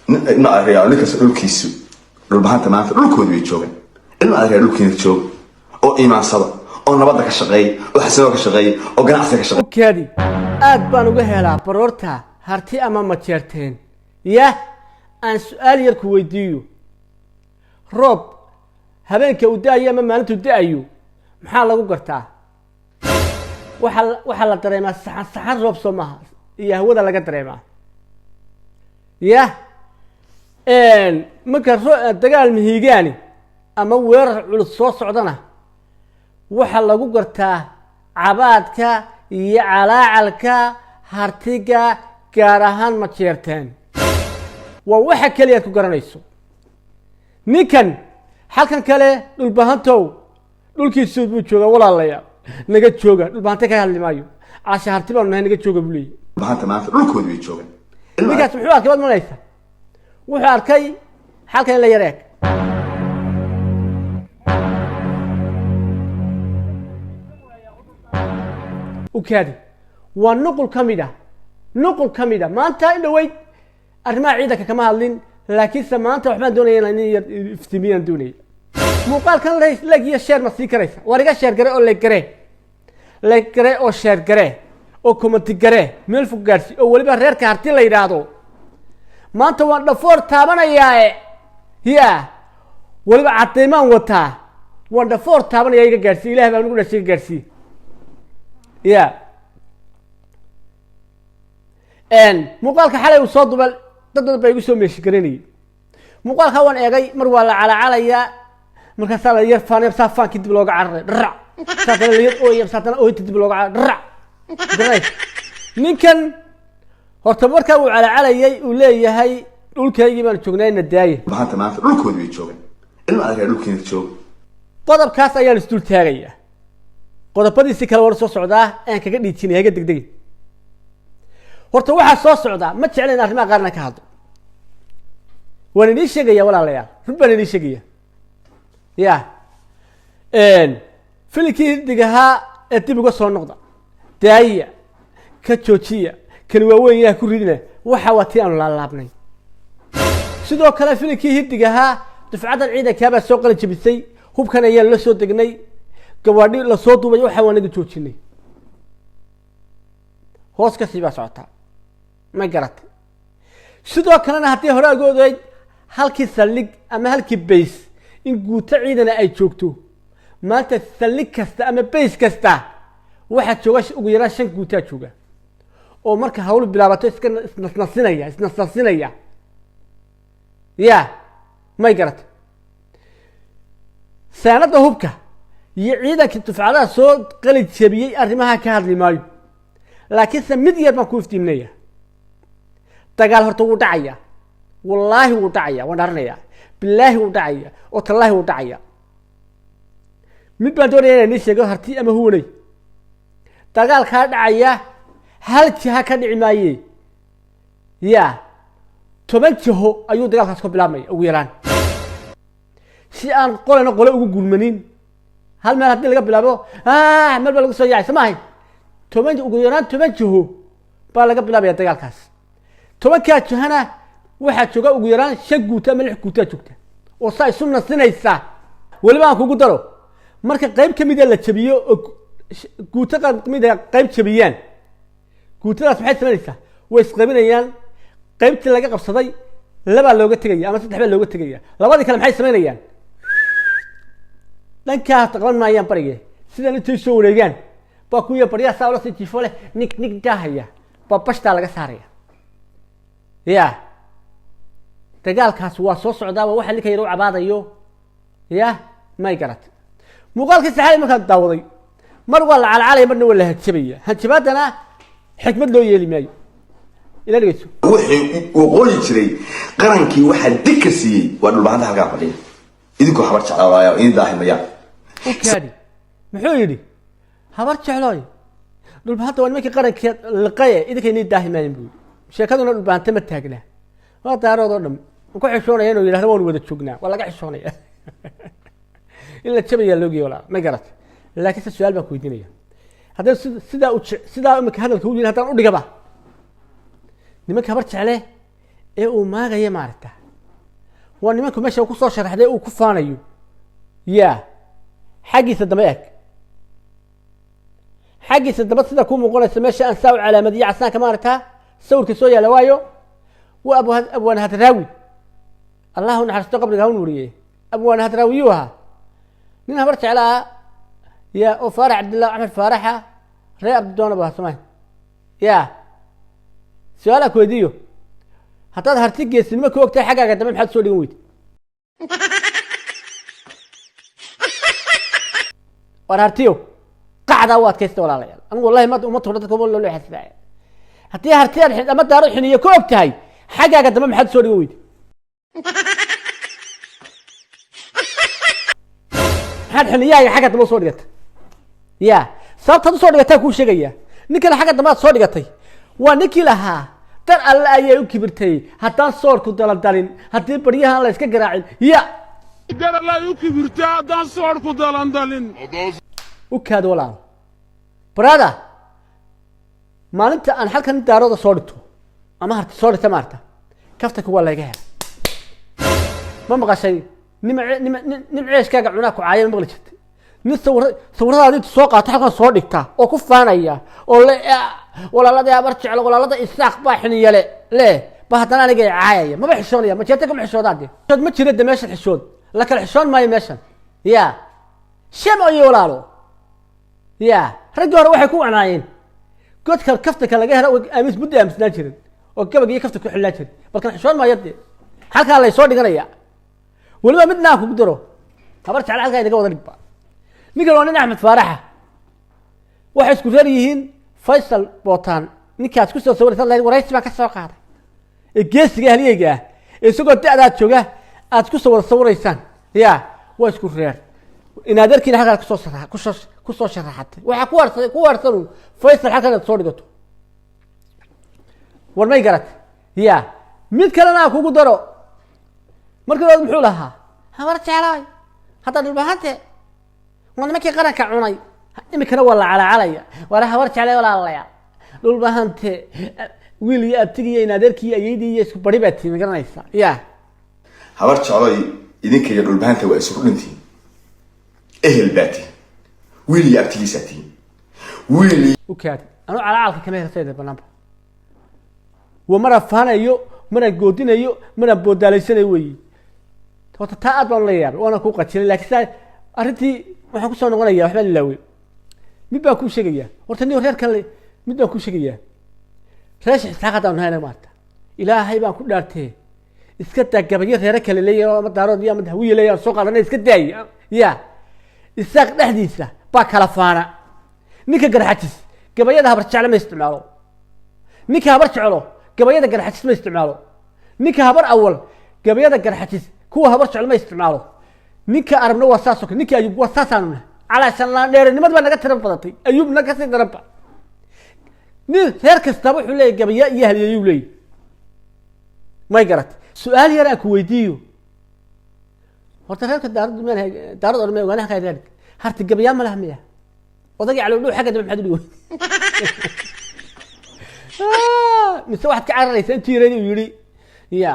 إن أريا لك سؤال كيسو ربحان تمام ركود بيجوجن إن أريا لك يجوج أو إيمان صلاة أو نبضك الشقي أو حسنك الشقي أو جناحك الشقي كادي بانو جهلا برورتا هرتي أمام متيرتين يا أن سؤال يركو ويديو روب هبينك ودايا ما أنتو دايو محل لو قرتا وحل تريما سحر روب سماها يا هو ده لقى تريما يا إن مكر دجال مهيجاني أما وير الصوص عدنا وحل لو قرتا عبادك يا على هرتيجا كارهان متيرتين ووحى كليه كقرنيسو نيكن halkan kale dhul bahantow dhulkiisu buu jooga walaalayaal naga jooga dhul bahanta ka hadli maayo caasha harti baan naga jooga bulay bahanta maanta dhulkooda way joogan nigaas wuxuu arkay wad malaysa wuxuu arkay halkan la yareek وكادي والنقل كميدا ما أنت إلا ويد أرمى عيدك كما هالين لكن سمانته وحنا دوني يعني افتميان دوني مقال كان ليس لقي الشير مسيك ريسا ورجع الشير جري أو لك جري أو شير جري أو كومنت جري ملف جرسي أو ولي بحرير كارتي اللي يرادو ما أنت وان دفور تابنا يا ولي بعتيمان وتا وان دفور تابنا يا جرسي إله بنقول الشيء جرسي يا إن مقال كحلا يصاد بل dad bay igu soo meeshgaranay muuqaalka waan eegay mar waa la calacalaya marka sala yar faanay saafaan kidib looga carray dharac saatan leeyad oo yar saatan oo kidib looga carray dharac ninkan horta marka uu calacalayay uu leeyahay dhulkaygii baan joognayna daayay bahanta maanta dhulkooda way joogan in aad dhulkiina joog qodobkaas ayaan isdul taagaya qodobadiisi kala war soo socdaa aan kaga dhiijinay haga degdeg horta waxa soo socda ma jecleen arrimaha qaarna ka hadlo waan idin sheegaya walaalayaal rubban idin sheegaya ya filikii digaha ee dib uga soo noqda daaya ka joojiya kan waaweyn yaa ku ridina waxa waati aan la laabnay sidoo kale filikii hidigaha dufcadan ciidanka baa soo qalin jabisay hubkan ayaa la soo degnay gawaadhi la soo duubay waxa waan naga joojinay hoos ka sii baa socotaa ما قرأت sidoo kalena hadii hore agooday halkii salig ama halkii base in guuta ciidana ay joogto maanta salig kasta ama base kasta waxa jooga ugu yaraan 5 guuta jooga oo marka hawl bilaabato iska isnasinaya ya ma garat sanada hubka iyo ciidanka dufcadaha soo qalin jabiyay arrimaha ka hadli maayo laakiin mid yar ma ku iftiimnaya dagaal horta wuu dhacaya wallahi wuu dhacaya waan dharanaya billahi wuu dhacaya oo tallahi wuu dhacaya mid baan doonaya inaan sheego harti ama huunay dagaal ka dhacaya hal jiha ka dhici maaye ya 10 jiho ayuu dagaalkaas ku bilaabmay ugu yaraan si aan qole ugu gulmanin hal meel hadii laga bilaabo meel baa lagu soo yaacay samahay 10 ugu yaraan 10 jiho baa laga bilaabaya dagaalkaas 10 jihana waxa jooga ugu yaraan 5 guuta ama 6 guuta joogta oo say sunna sinaysa waliba aan kugu daro marka qayb kamid ah la jabiyo guuta kamid ah qayb jabiyaan guutadaas waxay sameeysaa way isqabinayaan qaybtii laga qabsaday laba looga tagaya ama saddex baa looga tagaya labadii kale maxay sameeyaan dhanka taqban maayaan bariga sida intay soo wareegaan ba ku ya bariya saa si tifole nik dahaya ba bashta laga saaraya ya dagaalkaas waa soo socdaa waxa ninka yar u cabaadayo ya may garat muuqaalka saxay marka daawaday mar waa la calcalay marna waa la hajabaya hajabadana xikmad loo yeeli maayo ila dhigayso wixii uu qooyi jiray qarankii waxa dika siiyay waa dhulbaanta halka fadhiya idinku habar jeclaaya in daahimaya ukadi muxuu yiri habar jeclaayo dhulbaanta waa ninkii qaranka liqay idinka in daahimayeen buu sheekaduna dhulbaanta ma taagna waa daarodo dham ku xishoonaya inuu yiraahdo waan wada joognaa waa laga xishoonaya illa jabaya loogi wala ma garat laakiin su'aal baa ku weydiinaya haddii sida imika hadalka uu yiri hadaan u dhigaba nimanka habar jecle ee uu maagaya maaragta waa nimanku meesha uu ku soo sharaxday uu ku faanayo yaa xagiisa daba eeg xagiisa daba sida ku muuqanaysa meesha aan saaw calaamadiyo casaanka maaragta sawirka soo yaala waayo waa abwaan hadraawi allahu naxariisto qabriga ha u nuuriye abwaan hadraawiyuu ahaa nin habar jeclaa yaa oo faarax cabdillah axmed faaraxa ree abdidoona baa samayn yaa su-aalaa ku weydiiyo haddaad harti geesinimo ku ogtahay xaggaaga dambe maxaad soo dhigan weydi war hartiyo qacdaa u adkaysta walaalayaal anigu wallahi uma tuuro dadka uma loo xasbaa haddii hartiyaad ama daaro xiniyo ku og tahay xaggaaga dambe maxaad soo dhigan weydi maxaad xiniyahaaga xagga dambe soo dhigatay ya sababtaad usoo dhigataa kuu sheegaya nin kale xagga dambe aad soo dhigatay waa ninkii lahaa dar alle ayay u kibirtay haddaan soorku dalandalin haddii baryahaan la iska garaacin ya dar alle ay u kibirtay haddaan soorku dalandalin u kaado walaal brada maalinta aan halkan daarooda soo dhigto ama harti soo dhigta maarta kaftanka waa laga hela ma maqashay nin ceeshkaaga cunaa ku caaya ma maqli jirtay nin sawiradaadi intu soo qaata halkan soo dhigta oo ku faanaya oo le walaalada abar jeclo walaalada isaaq baa xiniyale le ba haddana aniga caayaya maba xishoonaya majeeta kama xishoodaade xishood ma jira de meeshan xishood la kala xishoon maayo meeshan ya shema iyo walaalo ya raggii hore waxay ku wacnaayeen godka kaftanka laga helo aamis muddo aamusnaan jirin oo gabag iyo kaftanka ku xillaan jirin balkan xishoon maayo de halkaa lay soo dhiganaya weliba mid naa kugu daro habar jeclo halkaa inaga wada dhigba ninkan waa nin axmed faaraxa waxay isku reer yihiin faysal bootaan ninkaad ku soo sawiraysa lahayd waraysi baan ka soo qaaday ee geesiga halyeyga ah ee isagoo da-daad jooga aad ku sawiraysaan ya waa isku reer inaadeerkiina halkaa kusoo sharaxatay waxaa ku waarsanu faysal halkan aad soo dhigato war may garat ya mid kalena aan kugu daro markii hore muxuu lahaa habar jeclaay hadda dhulbahante waa nimankii qaranka cunay imikana waa la calacalaya waana habar jeclay walaalayaa dhulbahante wiil iyo abtigi iyo inaadeerkii iyo ayeydii iyo isku bari baa tii ma garanaysa ya habar jecloy idinka iyo dhulbahanta waa isugu dhintiin ehel baa tihin wiil iyo abtigiisaa tihin wiil u kaadi anuu calacalka kama hersayda banaanba waa mana faanayo mana goodinayo mana boodaalaysanay weyi horta taa aad baan ula yaabay waana kuu qajilay laakiin saa arrintii waxaan kusoo noqonaya waxbaa lilaawey mid baan kuu sheegayaa horta nin reer kale mid baan kuu sheegayaa reesha isxaaq haddaan nahay maanta ilaahay baan ku dhaartee iska daa gabayo reere kale leeyahay ama daarood iyo ama hawiye leeyahay soo qaadanay iska daaya ya isaaq dhexdiisa baa kala faana ninka garxajis gabayada habar jeclo ma isticmaalo ninka habar jeclo gabayada garxajis ma isticmaalo ninka habar awal gabayada garxajis kuwa habar jeclo ma isticmaalo ninka arabna waa saas oo kale ninka ayub waa saasaan calaashan laan dheerinimad baa naga tira badatay ayubna ka sii daranba nin reer kastaba wuxuu leeyahay gabaya iyo haliyayuu leeyahay may garat su-aal yar aan ku weydiiyo horta reerka daarad orme ogaanaha kaa reer harti gabayaa ma laha miya odagii caloodhow xagga dambe maxaad u dhigo mise waxaad ka cararaysa intii yareed uu yidhi ya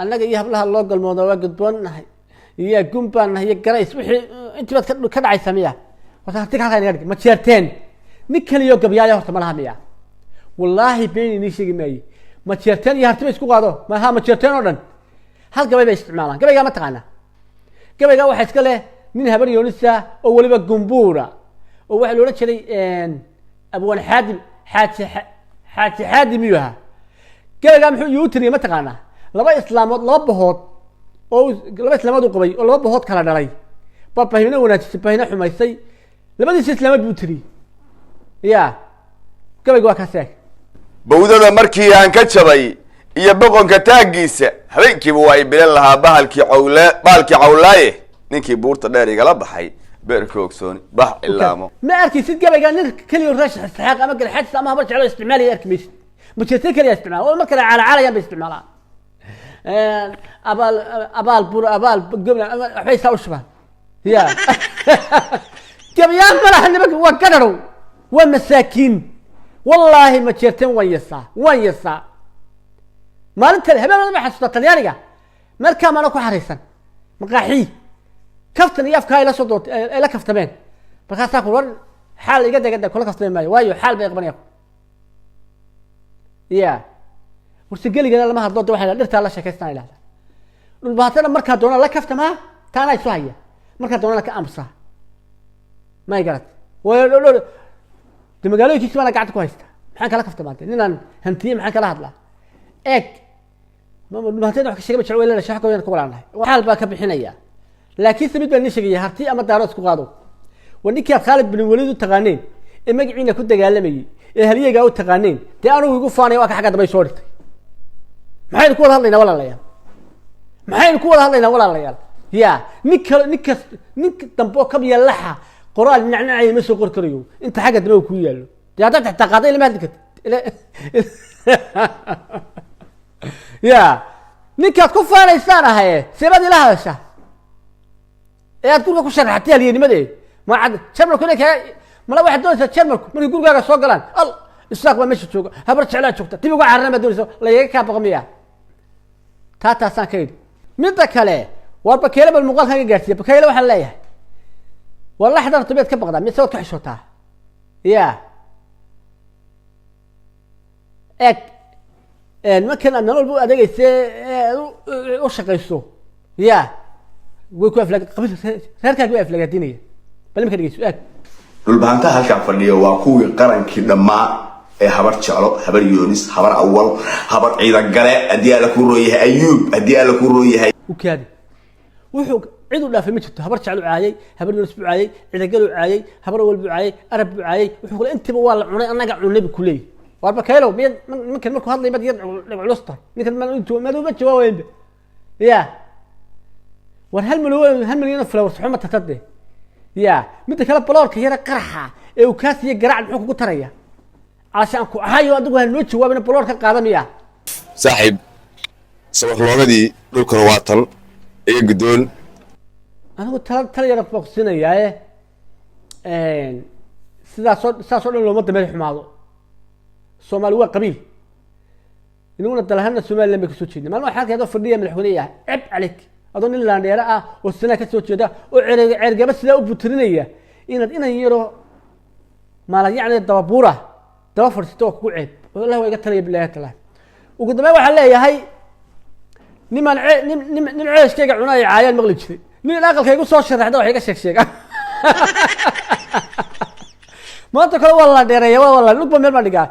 annaga iyo hablaha loo galmooda waa gudboon nahay iyo gumbaan nahay iyo garays wixii intii baad ka dhacaysa miya horta hartiga halkaa inaga dhig ma jeerteen nin kaliyo gabayaaya horta ma laha miya wallaahi been inii sheegi maaye ma jeerteen iyo harti ba isku qaado maha ma jeerteen oo dhan hal gabay bay isticmaalaan gabaygaa ma taqaana gabaygaa waxaa iska leh nin habar yoonisa oo weliba gumbuura oo waxaa loola jiray abwaan xaadim xaaji xaadim iyuu ahaa gabaygaa muxuu iyu tiriyay ma taqaanaa laba islaamood laba bahood oo laba islaamood u qabay oo laba bahood kala dhalay baa bahina wanaajisay bahina xumaysay labadiisa islaamood buu tiriyey ya gabayga waa kaas eeg bawdada markii aan ka jabay iyo boqonka taaggiisa habeenkiiba waa ibilan lahaa baalkii cawlaaye ninkii buurta dheer igala baxay beerka ogsooni bax ilaamo ma arkaysid gabaygaa nin keliya raash isxaaq ama galxadis ama habar jeclo isticmaalaya arki maysid majeerteen keliya isticmaala oo markale calaacalayaan bay isticmaalaan abaal bur abaal gobna waxbay saa u shubaan ya gabayaan ma laha nimanka waa gadharow waa masaakiin wallaahi majeerteen waan yasaa maalinta habeen ma xasuusta talyaaniga markaa ma ku xariisan maqaaxi kaftan iyo afka ila soo doot ila kaftameen markaas ku war xaal iga degada kula kaftameen maayo waayo xaal bay qabanaya ya warsi galigana lama hadlo waxay dhirta la sheekaystaan ilaa dhul baatana markaa doona la kaftama taana ay soo haya markaa doona ka amsa ma igarat waa de magaalooyinkiisa bana gacanta ku haysta maxaan kala kaftamaantay ninaan hantiye maxaan kala hadlaa eeg dhulbaatana wax ka sheegay jacayl la shaxo ka walaanahay xaal baa ka bixinaya laakiin samid baa nishigay harti ama daaro isku qaado waninka Khalid bin Walid u taqaaneen ee magaciina ku dagaalamayay ee haliyaga u taqaaneen tii aanu igu faanay waa ka xagga dambe soo dhigtay maxay ku wada hadlaynaa walaalayaal maxay ku wada hadlaynaa walaalayaal ya ninka dambo ka biya laxa qoraal nacnacay ma soo qor karayo inta xagga dambe ku yaalo yaa dad taqaaday lama hadlid ya ninka ku faanaysaan ahay seebad ila hadasha ee aad guriga ku sharaxtay haliyanimadee ma cad jarmalku ninka mala waxa doonaysa jarmalku markii gurigaaga soo galaan al isaaq waa meesha jooga habar jeclaa joogta dib uga carrama doonayso la yaga ka baqmiya taata san kayd midda kale warba keelaba muuqaalka ka gaarsiya bakeela waxa leeyahay wallahi hadar tabeed ka baqda mid soo ka xishota ya ek markan aan nolol buu adeegaysay u shaqayso ya way ku aflag qabis reerkaaga way aflagaadinaya bal ma ka dhigayso eeg dhulbaanta halkan fadhiyo waa kuwii qarankii dhammaa ee habar jeclo habar yoonis habar awal habar ciidan gale hadii ala ku rooyahay ayuub hadii ala ku rooyahay u kaadi wuxuu cid u dhaafay ma jirto habar jeclo caayay habar yoonis buu caayay ciidan gale caayay habar awal buu caayay arab buu caayay wuxuu kale intiba waa la cunay anaga cunay ku leey warba kaylo mid markan markuu hadlay mid yar culusta ninkan ma intuu ma dooba jawaabeen ya war hal milyan flower xuma tatade ya mid kale baloorka yara qaraxa ee uu kaasiye garaac muxuu kugu taraya عشان كو هايو ادغو هنو جوابنا بلور ka qaadamiya saaxib sabab loogadii dhulka waatan ee gudoon anigu tal yar foqsinaya sidaas oo dhan looma damay xumaado Soomaali waa qabiil inuu dalahana Soomaali lama ka soo jeedin maalmo waxa ka fadhiya madaxweynaha cib alik adoo nin laandheera ah oo sina ka soo jeeda oo ceergaba sida u butirinaya inaan yaro maala yacni dababuura daba farsto ku ceeb wallahi way iga talay billahi taala ugu damay waxa leeyahay nin ceeshkayga cunay caayaan maqli jiray nin aqalkaygu soo sharaxda wax iga sheeg maanta kale wala dheereeyo wala lugba meel ma dhigaa